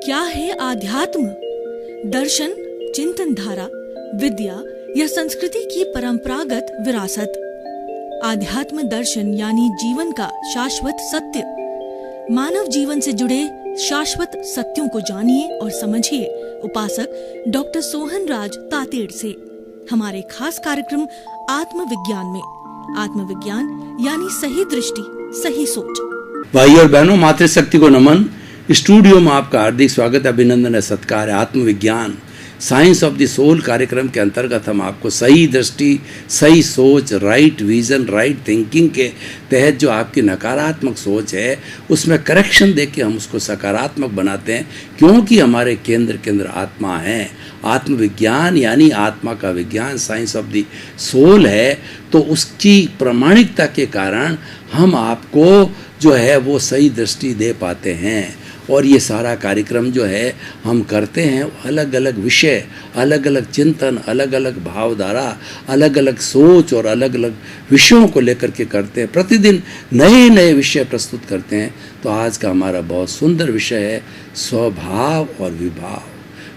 क्या है आध्यात्म? दर्शन, चिंतन धारा, विद्या या संस्कृति की परंपरागत विरासत। आध्यात्म दर्शन यानी जीवन का शाश्वत सत्य। मानव जीवन से जुड़े शाश्वत सत्यों को जानिए और समझिए उपासक डॉक्टर सोहन राज तातेड़ से हमारे खास कार्यक्रम आत्मविज्ञान में। आत्मविज्ञान यानी सही दृष्टि, सही सोच। भाई और बहनों, मातृशक्ति को नमन। स्टूडियो में आपका हार्दिक स्वागत, अभिनंदन है, सत्कार है। आत्मविज्ञान साइंस ऑफ द सोल कार्यक्रम के अंतर्गत हम आपको सही दृष्टि, सही सोच, राइट विजन, राइट थिंकिंग के तहत जो आपकी नकारात्मक सोच है उसमें करेक्शन देके हम उसको सकारात्मक बनाते हैं, क्योंकि हमारे केंद्र आत्मा है। आत्मविज्ञान यानी आत्मा का विज्ञान, साइंस ऑफ द सोल है। तो उसकी प्रामाणिकता के कारण हम आपको जो है वो सही दृष्टि दे पाते हैं। और ये सारा कार्यक्रम जो है हम करते हैं अलग अलग विषय, अलग अलग चिंतन, अलग अलग भावधारा, अलग अलग सोच और अलग अलग विषयों को लेकर के करते हैं। प्रतिदिन नए नए विषय प्रस्तुत करते हैं। तो आज का हमारा बहुत सुंदर विषय है स्वभाव और विभाव।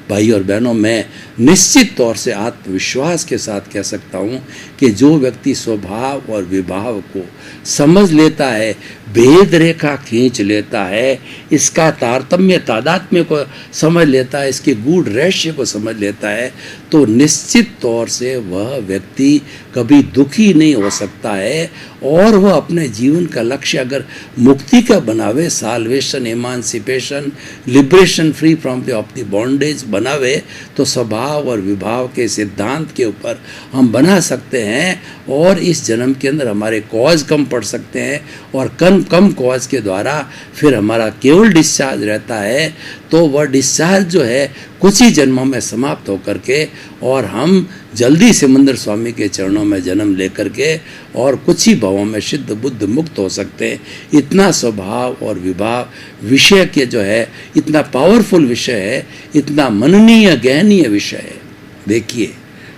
भाई और बहनों, मैं निश्चित तौर से आत्मविश्वास के साथ कह सकता हूँ कि जो व्यक्ति स्वभाव और विभाव को समझ लेता है, भेद रेखा खींच लेता है, इसका तारतम्य तादात्म्य को समझ लेता है, इसके गूढ़ रहस्य को समझ लेता है, तो निश्चित तौर से वह व्यक्ति कभी दुखी नहीं हो सकता है। और वह अपने जीवन का लक्ष्य अगर मुक्ति का बनावे, salvation, emancipation, liberation, free from the bondage बनावे, तो स्वभाव और विभाव के सिद्धांत के ऊपर हम बना सकते हैं। और इस जन्म के अंदर हमारे कॉज कम पड़ सकते हैं और कम कॉज के द्वारा फिर हमारा केवल डिस्चार्ज रहता है। तो वह डिस्चार्ज जो है कुछ ही जन्मों में समाप्त होकर के और हम जल्दी सिमंदर स्वामी के चरणों में जन्म लेकर के और कुछ ही भावों में सिद्ध बुद्ध मुक्त हो सकते हैं। इतना स्वभाव और विभाव विषय के जो है इतना पावरफुल विषय है, इतना मननीय गहनीय विषय है। देखिए,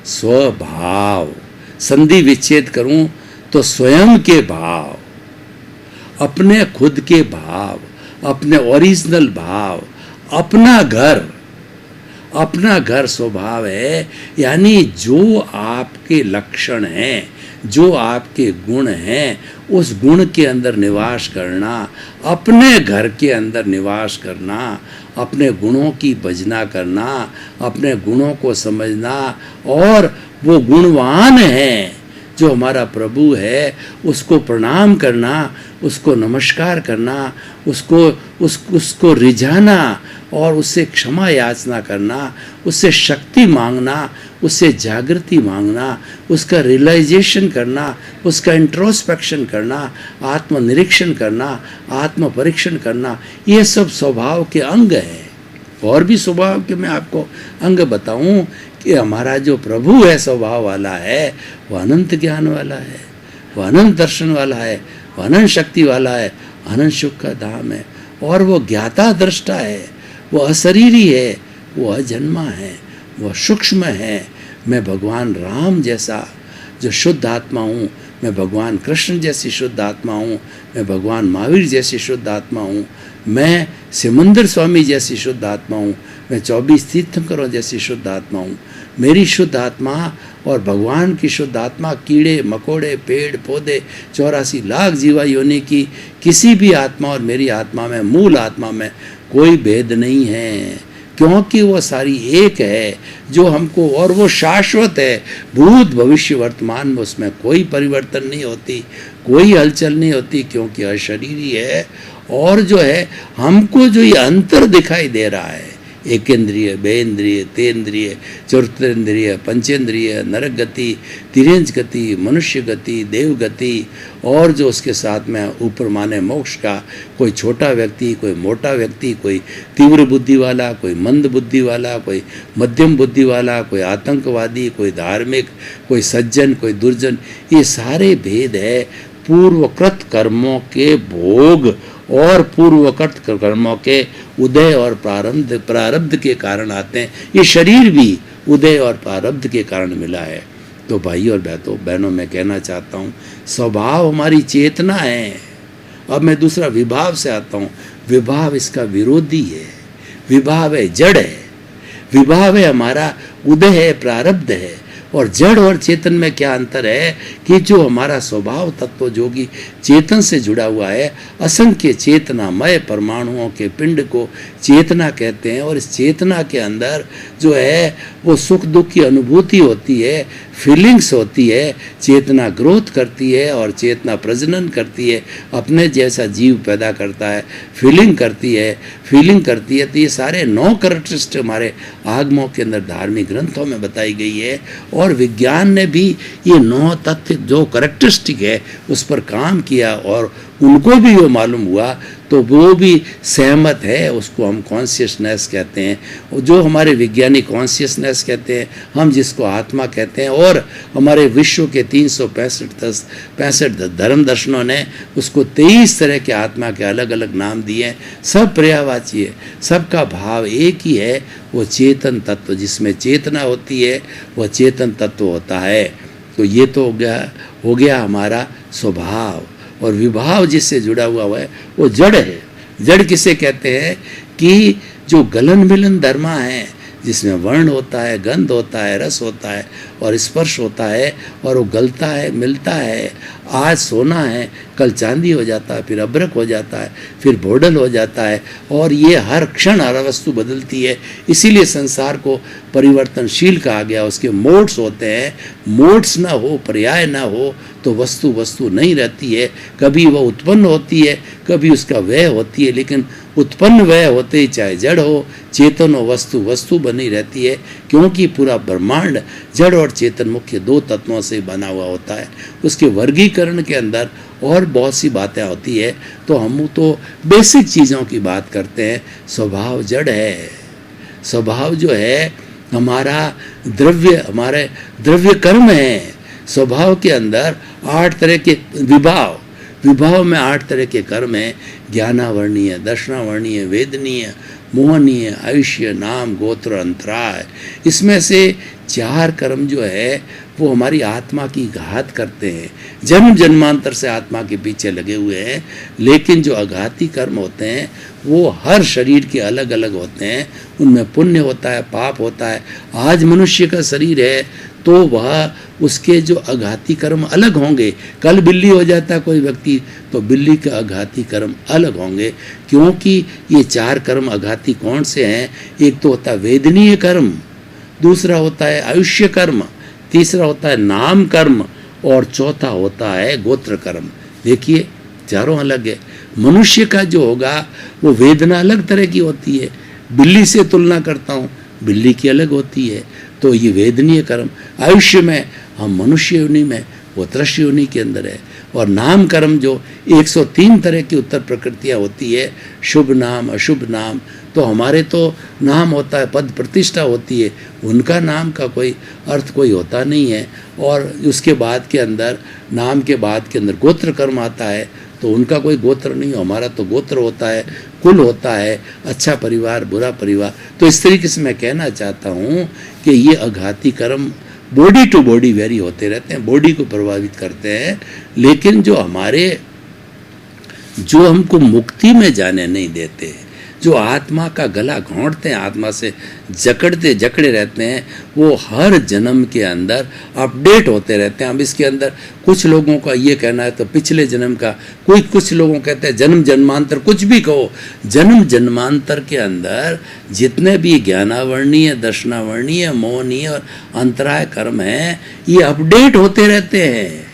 स्वभाव संधि विच्छेद करूं तो स्वयं के भाव, अपने खुद के भाव, अपने ओरिजिनल भाव, अपना घर स्वभाव है। यानी जो आपके लक्षण हैं, जो आपके गुण हैं, उस गुण के अंदर निवास करना, अपने घर के अंदर निवास करना, अपने गुणों की भजना करना, अपने गुणों को समझना और वो गुणवान है जो हमारा प्रभु है उसको प्रणाम करना, उसको नमस्कार करना, उसको रिझाना और उससे क्षमा याचना करना, उससे शक्ति मांगना, उससे जागृति मांगना, उसका रियलाइजेशन करना, उसका इंट्रोस्पेक्शन करना, आत्मनिरीक्षण करना, आत्म परीक्षण करना, ये सब स्वभाव के अंग हैं। और भी स्वभाव के मैं आपको अंग बताऊं कि हमारा जो प्रभु है स्वभाव वाला है, वह अनंत ज्ञान वाला है, वह अनंत दर्शन वाला है, वह अनंत शक्ति वाला है, अनंत सुख का धाम है। और वो ज्ञाता दृष्टा है, वो अशरीरी है, वो अजन्मा है, वह सूक्ष्म है। मैं भगवान राम जैसा जो शुद्ध आत्मा हूँ, मैं भगवान कृष्ण जैसी शुद्ध आत्मा हूँ, मैं भगवान महावीर जैसी शुद्ध आत्मा हूँ, मैं सिमंदर स्वामी जैसी शुद्ध आत्मा हूँ, मैं 24 तीर्थंकरों जैसी शुद्ध आत्मा हूँ। मेरी शुद्ध आत्मा और भगवान की शुद्ध आत्मा, कीड़े मकोड़े, पेड़ पौधे, 84 लाख जीवा योनि की किसी भी आत्मा और मेरी आत्मा में, मूल आत्मा में कोई भेद नहीं है, क्योंकि वो सारी एक है जो हमको, और वो शाश्वत है, भूत भविष्य वर्तमान में उसमें कोई परिवर्तन नहीं होती, कोई हलचल नहीं होती, क्योंकि अशरीरी है। और जो है हमको जो ये अंतर दिखाई दे रहा है, एकेंद्रिय, बेन्द्रिय, तेन्द्रिय, चतुर्न्द्रिय, पंचेंद्रिय, नरक गति, तिर्यंच गति, मनुष्य गति, देव गति, और जो उसके साथ में ऊपर माने मोक्ष का, कोई छोटा व्यक्ति, कोई मोटा व्यक्ति, कोई तीव्र बुद्धि वाला, कोई मंद बुद्धि वाला, कोई मध्यम बुद्धि वाला, कोई आतंकवादी, कोई धार्मिक, कोई सज्जन, कोई दुर्जन, ये सारे भेद है पूर्वकृत कर्मों के भोग और पूर्वकृत कर्मों के उदय और प्रारब्ध के कारण आते हैं। ये शरीर भी उदय और प्रारब्ध के कारण मिला है। तो भाई और बहनों, मैं कहना चाहता हूँ स्वभाव हमारी चेतना है। अब मैं दूसरा विभाव से आता हूँ। विभाव इसका विरोधी है। विभाव है जड़ है, विभाव है हमारा उदय है, प्रारब्ध है। और जड़ और चेतन में क्या अंतर है कि जो हमारा स्वभाव तत्व जो कि चेतन से जुड़ा हुआ है, असंख्य चेतनामय परमाणुओं के पिंड को चेतना कहते हैं। और इस चेतना के अंदर जो है वो सुख दुख की अनुभूति होती है, फीलिंग्स होती है, चेतना ग्रोथ करती है और चेतना प्रजनन करती है, अपने जैसा जीव पैदा करता है, फीलिंग करती है तो ये सारे 9 कैरेक्टरिस्टिक हमारे आगमों के अंदर धार्मिक ग्रंथों में बताई गई है। और विज्ञान ने भी ये 9 तथ्य जो कैरेक्टरिस्टिक है उस पर काम किया और उनको भी वो मालूम हुआ तो वो भी सहमत है। उसको हम कॉन्शियसनेस कहते हैं, जो हमारे वैज्ञानिक कॉन्शियसनेस कहते हैं, हम जिसको आत्मा कहते हैं। और हमारे विश्व के 365 धर्म दर्शनों ने उसको 23 तरह के आत्मा के अलग अलग नाम दिए हैं। सब पर्यायवाची है, सबका भाव एक ही है, वो चेतन तत्व। जिसमें चेतना होती है वह चेतन तत्व होता है। तो ये तो हो गया हमारा स्वभाव। और विभाव जिससे जुड़ा हुआ है वो जड़ है। जड़ किसे कहते हैं कि जो गलन मिलन धर्मा है, जिसमें वर्ण होता है, गंध होता है, रस होता है और स्पर्श होता है, और वो गलता है, मिलता है। आज सोना है, कल चांदी हो जाता है, फिर अभ्रक हो जाता है, फिर भोडल हो जाता है, और ये हर क्षण हर वस्तु बदलती है। इसीलिए संसार को परिवर्तनशील कहा गया। उसके मोड्स होते हैं, मोड्स ना हो, पर्याय ना हो तो वस्तु नहीं रहती है। कभी वह उत्पन्न होती है, कभी उसका व्यय होती है, लेकिन उत्पन्न व्यय होते ही चाहे जड़ हो चेतन हो, वस्तु बनी रहती है। क्योंकि पूरा ब्रह्मांड जड़ और चेतन मुख्य 2 तत्वों से बना हुआ होता है। उसके वर्गीकरण के अंदर और बहुत सी बातें होती है, तो हम तो बेसिक चीज़ों की बात करते हैं। स्वभाव जड़ है। स्वभाव जो है हमारे द्रव्य कर्म है। स्वभाव के अंदर 8 तरह के विभाव में 8 तरह के कर्म हैं। ज्ञानावर्णीय, दर्शनावर्णीय, वेदनीय, मोहनीय, आयुष्य, नाम, गोत्र, अंतराय। इसमें से 4 कर्म जो है वो हमारी आत्मा की घात करते हैं। जन्म जन्मांतर से आत्मा के पीछे लगे हुए हैं। लेकिन जो अघाती कर्म होते हैं वो हर शरीर के अलग अलग होते हैं। उनमें पुण्य होता है, पाप होता है। आज मनुष्य का शरीर है तो वह उसके जो अघाती कर्म अलग होंगे। कल बिल्ली हो जाता है कोई व्यक्ति तो बिल्ली के अघाती कर्म अलग होंगे। क्योंकि ये 4 कर्म अघाती कौन से हैं? एक तो होता है वेदनीय कर्म, दूसरा होता है आयुष्य कर्म, तीसरा होता है नाम कर्म और चौथा होता है गोत्र कर्म। देखिए चारों अलग है। मनुष्य का जो होगा वो वेदना अलग तरह की होती है। बिल्ली से तुलना करता हूँ, बिल्ली की अलग होती है। तो ये वेदनीय कर्म। आयुष्य में हम मनुष्य योनि में, वो तृष्ण योनि के अंदर है। और नाम कर्म जो 103 तरह की उत्तर प्रकृतियाँ होती है, शुभ नाम, अशुभ नाम। तो हमारे तो नाम होता है, पद प्रतिष्ठा होती है, उनका नाम का कोई अर्थ कोई होता नहीं है। और उसके बाद के अंदर, नाम के बाद के अंदर गोत्र कर्म आता है, तो उनका कोई गोत्र नहीं हो। हमारा तो गोत्र होता है, कुल होता है, अच्छा परिवार, बुरा परिवार। तो इस तरीके से मैं कहना चाहता हूँ कि ये अघाती कर्म बॉडी टू बॉडी वेरी होते रहते हैं, बॉडी को प्रभावित करते हैं। लेकिन जो हमको मुक्ति में जाने नहीं देते, जो आत्मा का गला घोंटते हैं, आत्मा से जकड़े रहते हैं, वो हर जन्म के अंदर अपडेट होते रहते हैं। अब इसके अंदर कुछ लोगों का ये कहना है तो पिछले जन्म का, कुछ लोगों कहते हैं जन्म जन्मांतर, कुछ भी कहो, जन्म जन्मांतर के अंदर जितने भी ज्ञानावर्णीय, दर्शनावर्णीय, मोहनीय और अंतराय कर्म हैं, ये अपडेट होते रहते हैं।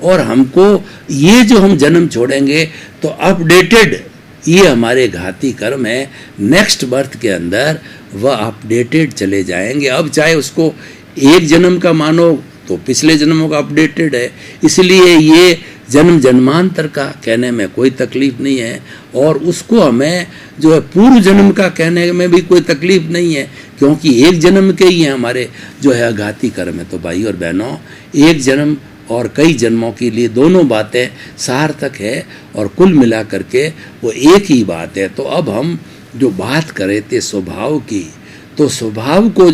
और हमको ये जो हम जन्म छोड़ेंगे तो अपडेटेड, ये हमारे घाती कर्म है। नेक्स्ट बर्थ के अंदर वह अपडेटेड चले जाएंगे। अब चाहे उसको एक जन्म का मानो तो पिछले जन्मों का अपडेटेड है। इसलिए ये जन्म जन्मांतर का कहने में कोई तकलीफ नहीं है। और उसको हमें जो है पूर्व जन्म का कहने में भी कोई तकलीफ नहीं है, क्योंकि एक जन्म के ही हमारे जो है घाती कर्म है। तो भाई और बहनों, एक जन्म और कई जन्मों के लिए दोनों बातें सार्थक है और कुल मिला करके वो एक ही बात है। तो अब हम जो बात कर रहे थे स्वभाव की, तो स्वभाव को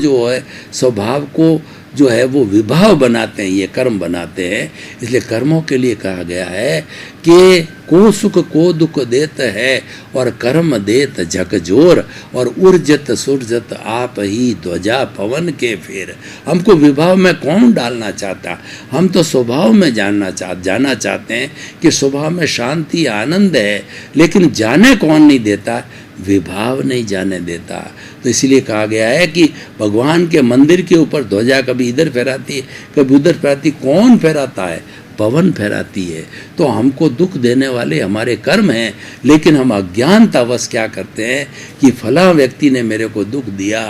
जो है वो विभाव बनाते हैं, ये कर्म बनाते हैं। इसलिए कर्मों के लिए कहा गया है के को सुख को दुख देत है और कर्म देत झकझोर और उर्जत सुरजत आप ही ध्वजा पवन के फेर। हमको विभाव में कौन डालना चाहता? हम तो स्वभाव में जाना चाहते हैं कि स्वभाव में शांति आनंद है, लेकिन जाने कौन नहीं देता? विभाव नहीं जाने देता। तो इसलिए कहा गया है कि भगवान के मंदिर के ऊपर ध्वजा कभी इधर फहराती है, कभी उधर फहराती। कौन फहराता है? पवन फहराती है। तो हमको दुख देने वाले हमारे कर्म हैं, लेकिन हम अज्ञानतावश क्या करते हैं कि फला व्यक्ति ने मेरे को दुख दिया,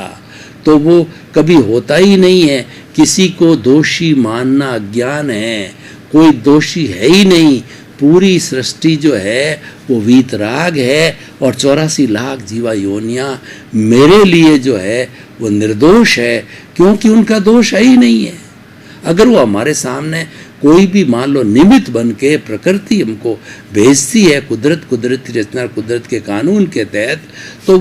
तो वो कभी होता ही नहीं है। किसी को दोषी मानना अज्ञान है। कोई दोषी है ही नहीं। पूरी सृष्टि जो है वो वीतराग है और 84 लाख जीवा योनियां मेरे लिए जो है वो निर्दोष है, क्योंकि उनका दोष है ही नहीं है। अगर वो हमारे सामने कोई भी मान लो निमित्त बन के प्रकृति हमको भेजती है, कुदरत की रचना, कुदरत के कानून के तहत, तो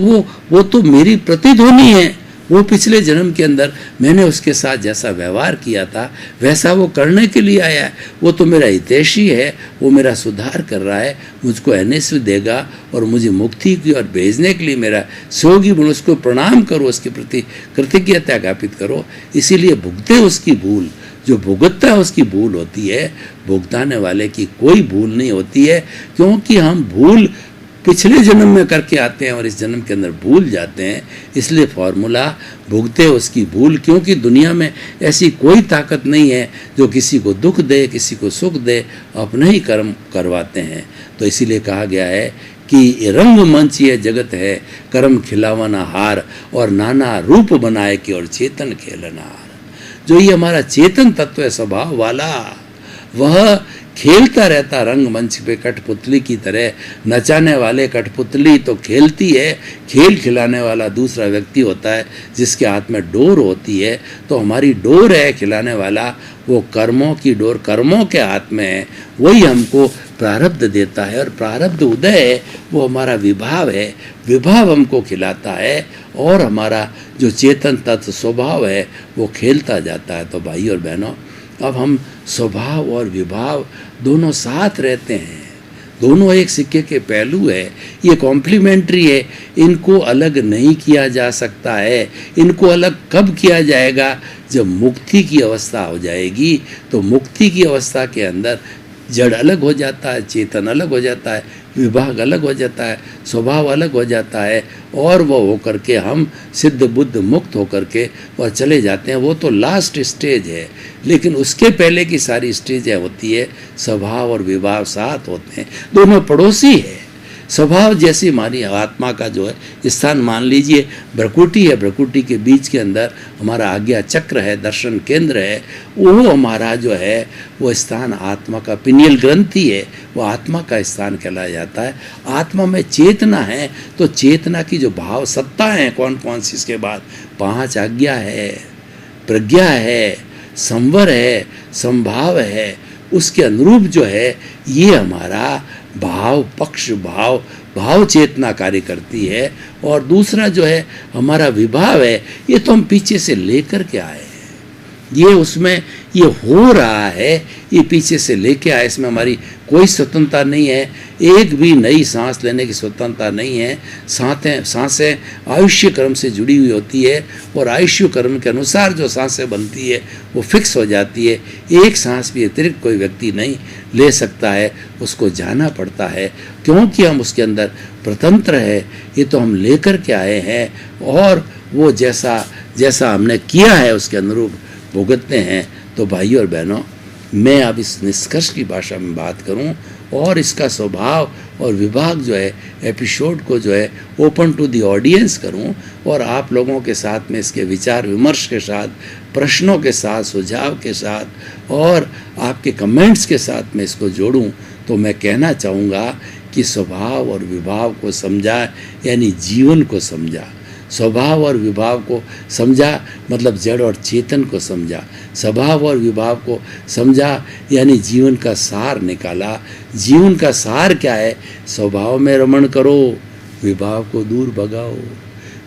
वो तो मेरी प्रतिध्वनि है। वो पिछले जन्म के अंदर मैंने उसके साथ जैसा व्यवहार किया था वैसा वो करने के लिए आया है। वो तो मेरा हितैषी है, वो मेरा सुधार कर रहा है, मुझको एनएसवी देगा और मुझे मुक्ति की ओर भेजने के लिए मेरा सहयोगी बनो। उसको प्रणाम करो, उसके प्रति कृतज्ञता ज्ञापित करो। इसीलिए भुगते उसकी भूल, जो भुगतता है उसकी भूल होती है, भुगताने वाले की कोई भूल नहीं होती है, क्योंकि हम भूल पिछले जन्म में करके आते हैं और इस जन्म के अंदर भूल जाते हैं। इसलिए फॉर्मूला भुगते उसकी भूल, क्योंकि दुनिया में ऐसी कोई ताकत नहीं है जो किसी को दुख दे, किसी को सुख दे, अपने ही कर्म करवाते हैं। तो इसीलिए कहा गया है कि रंग मंच ये जगत है, कर्म खिलावना हार और नाना रूप बनाए कि और चेतन खेलनार। जो ये हमारा चेतन तत्व है स्वभाव वाला, वह खेलता रहता रंग मंच पे कठपुतली की तरह। नचाने वाले कठपुतली तो खेलती है, खेल खिलाने वाला दूसरा व्यक्ति होता है जिसके हाथ में डोर होती है। तो हमारी डोर है खिलाने वाला, वो कर्मों की डोर कर्मों के हाथ में है, वही हमको प्रारब्ध देता है। और प्रारब्ध उदय है, वो हमारा विभाव है, विभाव हमको खिलाता है और हमारा जो चेतन तत्व स्वभाव है वो खेलता जाता है। तो भाई और बहनों, अब हम स्वभाव और विभाव दोनों साथ रहते हैं, दोनों एक सिक्के के पहलू है, ये कॉम्प्लीमेंट्री है, इनको अलग नहीं किया जा सकता है। इनको अलग कब किया जाएगा? जब मुक्ति की अवस्था हो जाएगी। तो मुक्ति की अवस्था के अंदर जड़ अलग हो जाता है, चेतन अलग हो जाता है, विभाग अलग हो जाता है, स्वभाव अलग हो जाता है, और वो होकर के हम सिद्ध बुद्ध मुक्त होकर के और चले जाते हैं। वो तो लास्ट स्टेज है, लेकिन उसके पहले की सारी स्टेजें होती है स्वभाव और विभाव साथ होते हैं, दोनों पड़ोसी है। स्वभाव जैसी हमारी आत्मा का जो है स्थान मान लीजिए भ्रकुटी है, भ्रकुटी के बीच के अंदर हमारा आज्ञा चक्र है, दर्शन केंद्र है, वो हमारा जो है वो स्थान आत्मा का पिनियल ग्रंथि है, वो आत्मा का स्थान कहलाया जाता है। आत्मा में चेतना है, तो चेतना की जो भाव सत्ता है कौन कौन सी, इसके बाद 5 आज्ञा है, प्रज्ञा है, संवर है, संभाव है, उसके अनुरूप जो है ये हमारा भाव पक्ष भाव चेतना कार्य करती है। और दूसरा जो है हमारा विभाव है, ये तो हम पीछे से लेकर के आए हैं, ये उसमें ये हो रहा है, ये पीछे से लेके आए, इसमें हमारी कोई स्वतंत्रता नहीं है, एक भी नई सांस लेने की स्वतंत्रता नहीं है। सांसें आयुष्य कर्म से जुड़ी हुई होती है और आयुष्य कर्म के अनुसार जो सांसें बनती है वो फिक्स हो जाती है। एक सांस भी अतिरिक्त कोई व्यक्ति नहीं ले सकता है, उसको जाना पड़ता है, क्योंकि हम उसके अंदर स्वतंत्र है। ये तो हम लेकर के आए हैं और वो जैसा हमने किया है उसके अनुरूप भुगतते हैं। तो भाइयों और बहनों, मैं अब इस निष्कर्ष की भाषा में बात करूं और इसका स्वभाव और विभाग जो है एपिसोड को जो है ओपन टू द ऑडियंस करूं और आप लोगों के साथ में इसके विचार विमर्श के साथ, प्रश्नों के साथ, सुझाव के साथ और आपके कमेंट्स के साथ में इसको जोड़ूं। तो मैं कहना चाहूँगा कि स्वभाव और विभाव को समझा यानी जीवन को समझा, स्वभाव और विभाव को समझा मतलब जड़ और चेतन को समझा, स्वभाव और विभाव को समझा यानी जीवन का सार निकाला। जीवन का सार क्या है? स्वभाव में रमण करो, विभाव को दूर भगाओ।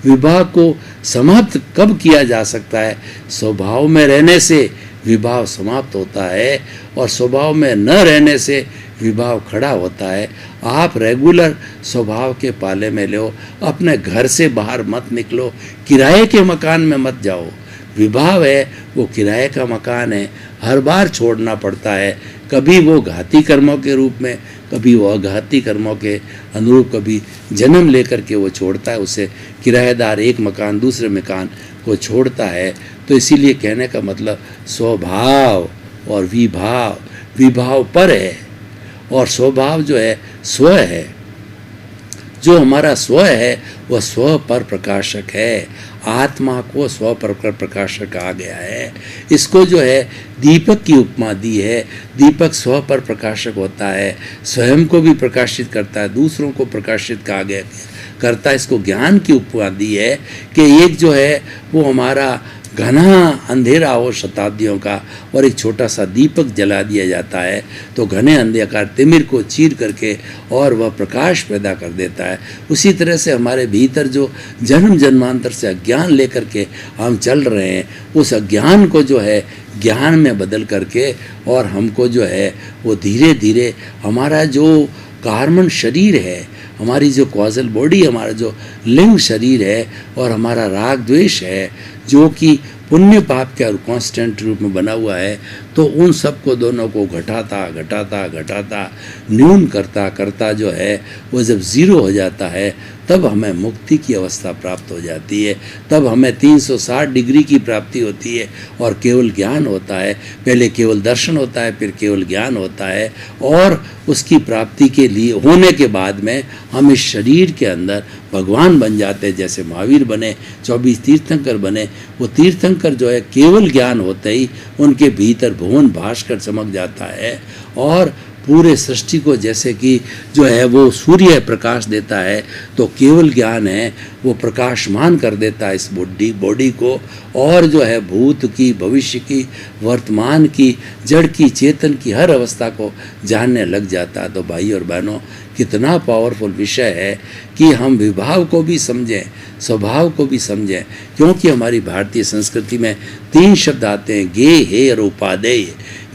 विभाव को समाप्त कब किया जा सकता है? स्वभाव में रहने से विभाव समाप्त होता है और स्वभाव में न रहने से विभाव खड़ा होता है। आप रेगुलर स्वभाव के पाले में लो, अपने घर से बाहर मत निकलो, किराए के मकान में मत जाओ। विभाव है वो किराए का मकान है, हर बार छोड़ना पड़ता है, कभी वो घाती कर्मों के रूप में, कभी वो अघाती कर्मों के अनुरूप, कभी जन्म लेकर के वो छोड़ता है, उसे किराएदार एक मकान दूसरे मकान को छोड़ता है। तो इसीलिए कहने का मतलब स्वभाव और विभाव, विभाव पर है और स्वभाव जो है स्व है। जो हमारा स्व है वह स्व पर प्रकाशक है, आत्मा को स्व पर प्रकाशक कहा गया है। इसको जो है दीपक की उपमा दी है। दीपक स्व पर प्रकाशक होता है, स्वयं को भी प्रकाशित करता है, दूसरों को प्रकाशित कहा गया करता है। इसको ज्ञान की उपमा दी है कि एक जो है वो हमारा घना अंधेरा हो शताब्दियों का और एक छोटा सा दीपक जला दिया जाता है तो घने अंधकार तिमिर को चीर करके और वह प्रकाश पैदा कर देता है। उसी तरह से हमारे भीतर जो जन्म जन्मांतर से अज्ञान लेकर के हम चल रहे हैं, उस अज्ञान को जो है ज्ञान में बदल करके और हमको जो है वो धीरे धीरे हमारा जो कार्बन शरीर है, हमारी जो कॉजल बॉडी, हमारा जो लिंग शरीर है और हमारा राग द्वेष है जो कि पुण्य पाप के कांस्टेंट रूप में बना हुआ है, तो उन सब को दोनों को घटाता न्यून करता जो है वो जब ज़ीरो हो जाता है तब हमें मुक्ति की अवस्था प्राप्त हो जाती है। तब हमें 360 डिग्री की प्राप्ति होती है और केवल ज्ञान होता है। पहले केवल दर्शन होता है, फिर केवल ज्ञान होता है और उसकी प्राप्ति के लिए होने के बाद में हम इस शरीर के अंदर भगवान बन जाते हैं। जैसे महावीर बने, 24 तीर्थंकर बने, वो तीर्थंकर जो है केवल ज्ञान होते ही उनके भीतर भुवन भास्कर चमक जाता है और पूरे सृष्टि को जैसे कि जो है वो सूर्य प्रकाश देता है, तो केवल ज्ञान है वो प्रकाशमान कर देता है इस बॉडी को और जो है भूत की, भविष्य की, वर्तमान की, जड़ की, चेतन की हर अवस्था को जानने लग जाता है। तो भाई और बहनों, कितना पावरफुल विषय है कि हम विभाव को भी समझें, स्वभाव को भी समझें, क्योंकि हमारी भारतीय संस्कृति में 3 शब्द आते हैं, गे, हे और उपादेय।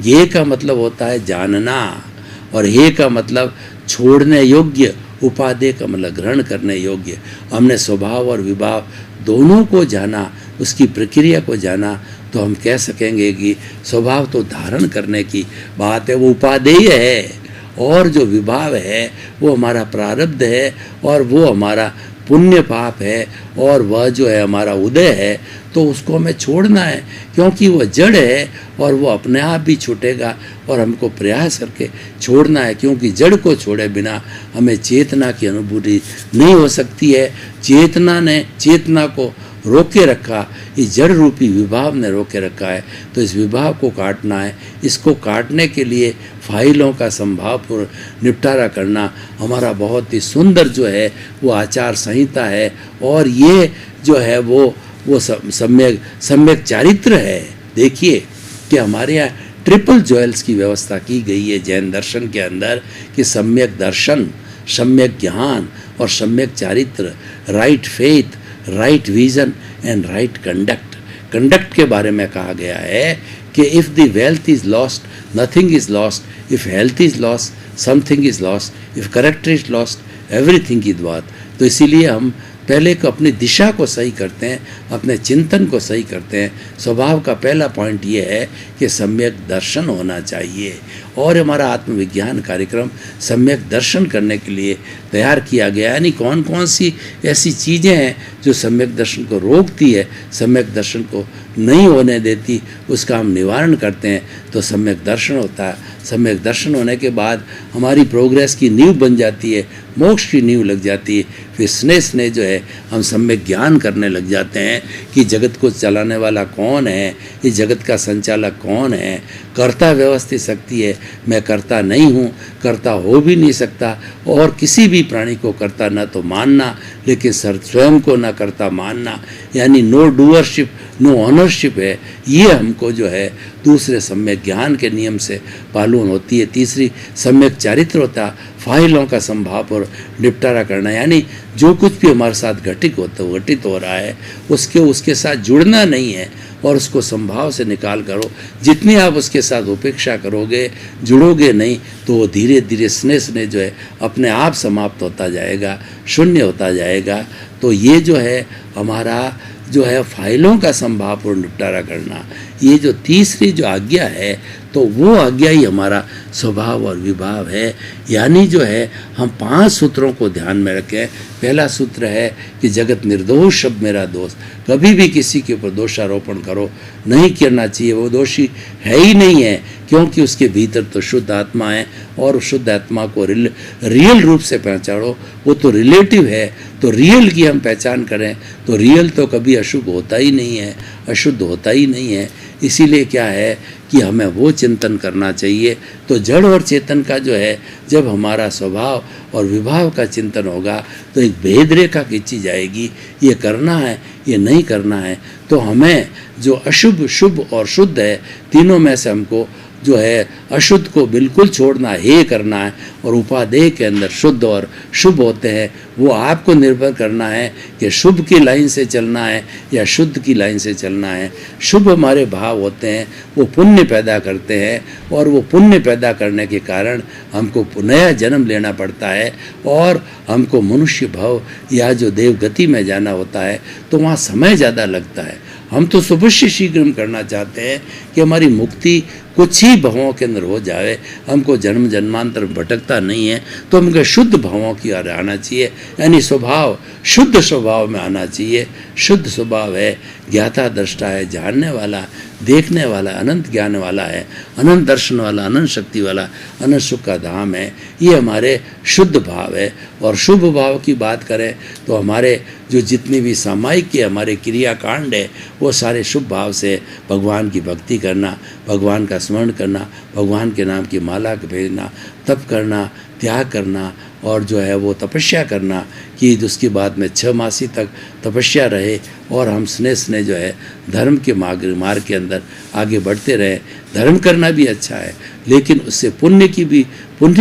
गे का मतलब होता है जानना और हे का मतलब छोड़ने योग्य, उपादेय का मतलब ग्रहण करने योग्य। हमने स्वभाव और विभाव दोनों को जाना, उसकी प्रक्रिया को जाना, तो हम कह सकेंगे कि स्वभाव तो धारण करने की बात है, वो उपादेय है, और जो विभाव है वो हमारा प्रारब्ध है और वो हमारा पुण्य पाप है और वह जो है हमारा उदय है। तो उसको हमें छोड़ना है क्योंकि वह जड़ है और वो अपने आप भी छूटेगा और हमको प्रयास करके छोड़ना है, क्योंकि जड़ को छोड़े बिना हमें चेतना की अनुभूति नहीं हो सकती है। चेतना ने चेतना को रोके रखा, इस जड़ रूपी विभाव ने रोके रखा है, तो इस विभाव को काटना है। इसको काटने के लिए फाइलों का संभावपूर्ण निपटारा करना हमारा बहुत ही सुंदर जो है वो आचार संहिता है और ये जो है वो सम्यक चारित्र है। देखिए कि हमारे यहाँ ट्रिपल ज्वेल्स की व्यवस्था की गई है जैन दर्शन के अंदर कि सम्यक दर्शन, सम्यक ज्ञान और सम्यक चारित्र, right faith, right vision and right conduct. Conduct के बारे में कहा गया है कि if the wealth is lost nothing is lost, if health is lost something is lost, if character is lost everything is lost. तो इसीलिए हम पहले को अपनी दिशा को सही करते हैं, अपने चिंतन को सही करते हैं। स्वभाव का पहला पॉइंट ये है कि सम्यक दर्शन होना चाहिए और हमारा आत्मविज्ञान कार्यक्रम सम्यक दर्शन करने के लिए तैयार किया गया। यानी कौन कौन सी ऐसी चीज़ें हैं जो सम्यक दर्शन को रोकती है, सम्यक दर्शन को नहीं होने देती, उसका हम निवारण करते हैं तो सम्यक दर्शन होता है। सम्यक दर्शन होने के बाद हमारी प्रोग्रेस की नींव बन जाती है, मोक्ष की नींव लग जाती है। फिर स्नेह स्नेह जो है हम सम्यक ज्ञान करने लग जाते हैं कि जगत को चलाने वाला कौन है, इस जगत का संचालक कौन है। कर्ता व्यवस्थित शक्ति है, मैं कर्ता नहीं हूँ, कर्ता हो भी नहीं सकता और किसी भी प्राणी को कर्ता न तो मानना लेकिन स्वयं को न कर्ता मानना, यानी नो डूअरशिप नो ऑनरशिप है। ये हमको जो है दूसरे सम्यक ज्ञान के नियम से मालूम होती है। तीसरी सम्यक चारित्र होता, फाइलों का संभाव और निपटारा करना, यानी जो कुछ भी हमारे साथ घटित हो रहा है उसके साथ जुड़ना नहीं है और उसको संभाव से निकाल करो। जितनी आप उसके साथ उपेक्षा करोगे, जुड़ोगे नहीं, तो वो धीरे धीरे स्नेह स्नेह जो है अपने आप समाप्त होता जाएगा, शून्य होता जाएगा। तो ये जो है हमारा जो है फाइलों का संभावपूर्ण निपटारा करना, ये जो तीसरी जो आज्ञा है, तो वो आज्ञा ही हमारा स्वभाव और विभाव है। यानी जो है हम 5 सूत्रों को ध्यान में रखें। पहला सूत्र है कि जगत निर्दोष सब मेरा दोस्त। कभी भी किसी के ऊपर दोषारोपण करो नहीं करना चाहिए, वो दोषी है ही नहीं है, क्योंकि उसके भीतर तो शुद्ध आत्मा है। और शुद्ध आत्मा को रियल रूप से पहचानो, वो तो रिलेटिव है। तो रियल की हम पहचान करें तो रियल तो कभी अशुभ होता ही नहीं है, अशुद्ध होता ही नहीं है। इसीलिए क्या है कि हमें वो चिंतन करना चाहिए। तो जड़ और चेतन का जो है, जब हमारा स्वभाव और विभाव का चिंतन होगा तो एक भेद रेखा खींची जाएगी, ये करना है, ये नहीं करना है। तो हमें जो अशुभ, शुभ और शुद्ध है, तीनों में से हमको जो है अशुद्ध को बिल्कुल छोड़ना है, करना है। और उपादेय के अंदर शुद्ध और शुभ होते हैं, वो आपको निर्भर करना है कि शुभ की लाइन से चलना है या शुद्ध की लाइन से चलना है। शुभ हमारे भाव होते हैं, वो पुण्य पैदा करते हैं, और वो पुण्य पैदा करने के कारण हमको नया जन्म लेना पड़ता है, और हमको मनुष्य भव या जो देवगति में जाना होता है, तो वहाँ समय ज़्यादा लगता है। हम तो सुभश्य शीघ्रम करना चाहते हैं कि हमारी मुक्ति कुछ ही भावों के अंदर हो जाए, हमको जन्म जन्मांतर भटकता नहीं है। तो हमको शुद्ध भावों की ओर आना चाहिए, यानी स्वभाव, शुद्ध स्वभाव में आना चाहिए। शुद्ध स्वभाव है ज्ञाता दृष्टा है, जानने वाला, देखने वाला, अनंत ज्ञान वाला है, अनंत दर्शन वाला, अनंत शक्ति वाला, अनंत सुख का धाम है। ये हमारे शुद्ध भाव है। और शुभ भाव की बात करें तो हमारे जो जितनी भी सामायिक के हमारे क्रियाकांड है, वो सारे शुभ भाव से भगवान की भक्ति करना, भगवान का स्मरण करना, भगवान के नाम की माला भेजना, तप करना, त्याग करना, और जो है वो तपस्या करना कि उसके बाद में 6 मासी तक तपस्या रहे, और हम स्नेह स्नेह जो है धर्म के मार्ग के अंदर आगे बढ़ते रहे। धर्म करना भी अच्छा है, लेकिन उससे पुण्य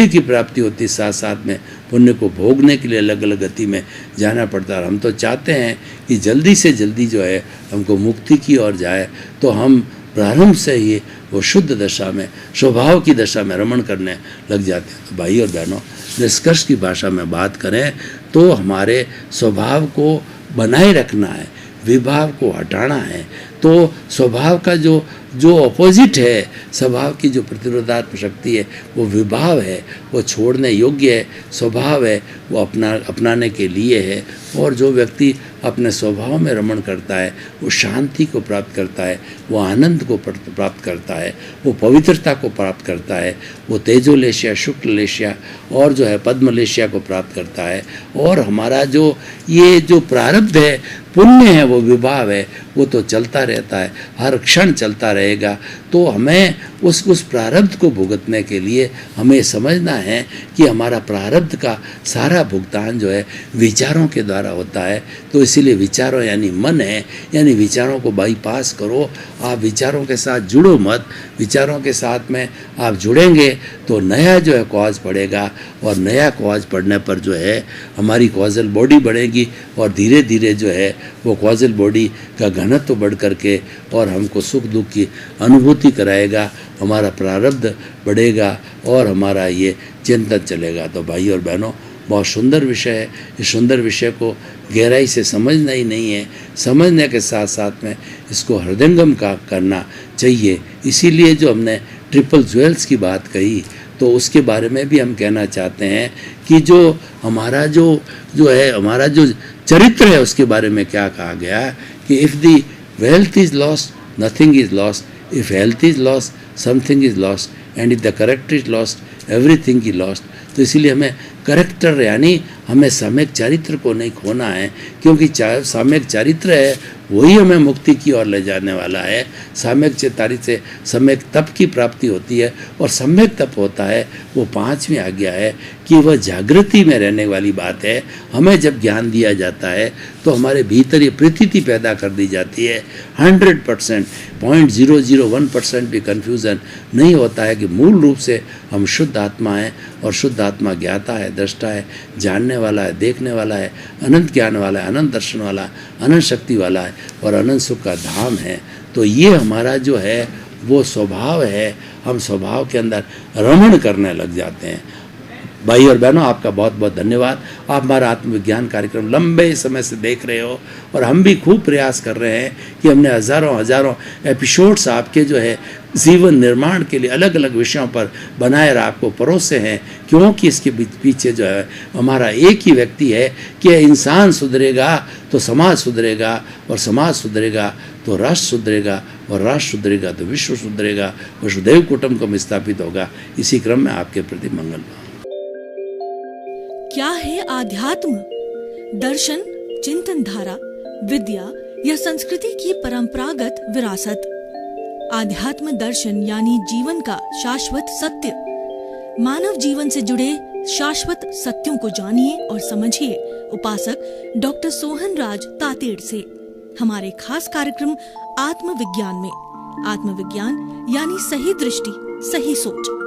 की प्राप्ति होती है। साथ साथ में पुण्य को भोगने के लिए अलग अलग गति में जाना पड़ता है। हम तो चाहते हैं कि जल्दी से जल्दी जो है हमको मुक्ति की ओर जाए, तो हम प्रारंभ से ही वो शुद्ध दशा में, स्वभाव की दशा में रमण करने लग जाते हैं। तो भाई और बहनों, निष्कर्ष की भाषा में बात करें तो हमारे स्वभाव को बनाए रखना है, विभाव को हटाना है। तो स्वभाव का जो अपोजिट है, स्वभाव की जो प्रतिरोधात्मक शक्ति है, वो विभाव है, वो छोड़ने योग्य है। स्वभाव है वो अपनाने के लिए है। और जो व्यक्ति अपने स्वभाव में रमण करता है, वो शांति को प्राप्त करता है, वो आनंद को प्राप्त करता है, वो पवित्रता को प्राप्त करता है, वो तेजोलेशिया, शुक्ललेशिया और जो है पद्मलेशिया को प्राप्त करता है। और हमारा ये जो प्रारब्ध है, पुण्य है, वो विभाव है, वो तो चलता रहता है, हर क्षण चलता रहेगा। तो हमें उस प्रारब्ध को भुगतने के लिए हमें समझना है कि हमारा प्रारब्ध का सारा भुगतान जो है विचारों के द्वारा होता है। तो इसीलिए विचारों यानी मन है, यानी विचारों को बाईपास करो। आप विचारों के साथ जुड़ो मत। विचारों के साथ में आप जुड़ेंगे तो नया जो है कॉज पड़ेगा, और नया कॉज पड़ने पर जो है हमारी कॉजल बॉडी बढ़ेगी, और धीरे धीरे जो है वो कॉजल बॉडी का घनत्व बढ़ करके और हमको सुख दुख की अनुभूति कराएगा। हमारा प्रारब्ध बढ़ेगा और हमारा ये चिंतन चलेगा। तो भाई और बहनों, बहुत सुंदर विषय है। इस सुंदर विषय को गहराई से समझना ही नहीं है, समझने के साथ साथ में इसको हृदयंगम करना चाहिए। इसीलिए जो हमने ट्रिपल ज्वेल्स की बात कही, तो उसके बारे में भी हम कहना चाहते हैं कि जो हमारा जो है हमारा जो चरित्र है, उसके बारे में क्या कहा गया है कि if the wealth is lost nothing is lost, if health is lost something is lost, and if the character is lost everything is lost. तो इसीलिए हमें करेक्टर यानी हमें सम्यक चरित्र को नहीं खोना है, क्योंकि सम्यक चरित्र है वही हमें मुक्ति की ओर ले जाने वाला है। सम्यक चरित्र से सम्यक तप की प्राप्ति होती है, और सम्यक तप होता है वो 5वीं आज्ञा है कि वह जागृति में रहने वाली बात है। हमें जब ज्ञान दिया जाता है तो हमारे भीतर ये प्रतीति पैदा कर दी जाती है। 100% 0.001% भी कन्फ्यूज़न नहीं होता है कि मूल रूप से हम शुद्ध आत्मा हैं, और शुद्ध आत्मा ज्ञाता है, दृष्टा है, जानने वाला है, देखने वाला है, अनंत ज्ञान वाला है, अनंत दर्शन वाला, अनंत शक्ति वाला है, और अनंत सुख का धाम है। तो ये हमारा जो है वो स्वभाव है, हम स्वभाव के अंदर रमण करने लग जाते हैं। भाई और बहनों, आपका बहुत बहुत धन्यवाद। आप हमारा आत्मविज्ञान कार्यक्रम लंबे समय से देख रहे हो और हम भी खूब प्रयास कर रहे हैं कि हमने हज़ारों एपिसोड्स आपके जो है जीवन निर्माण के लिए अलग अलग विषयों पर बनाए और आपको परोसे हैं, क्योंकि इसके पीछे जो है हमारा एक ही व्यक्ति है कि इंसान सुधरेगा तो समाज सुधरेगा, और समाज सुधरेगा तो राष्ट्र सुधरेगा, और राष्ट्र सुधरेगा तो विश्व सुधरेगा, वसुधैव कुटुंबकम स्थापित होगा। इसी क्रम में आपके प्रति मंगल। क्या है आध्यात्म? दर्शन, चिंतन धारा, विद्या या संस्कृति की परंपरागत विरासत। आध्यात्म दर्शन यानी जीवन का शाश्वत सत्य। मानव जीवन से जुड़े शाश्वत सत्यों को जानिए और समझिए उपासक डॉक्टर सोहन राज तातेड़ से हमारे खास कार्यक्रम आत्मविज्ञान में। आत्मविज्ञान यानी सही दृष्टि, सही सोच।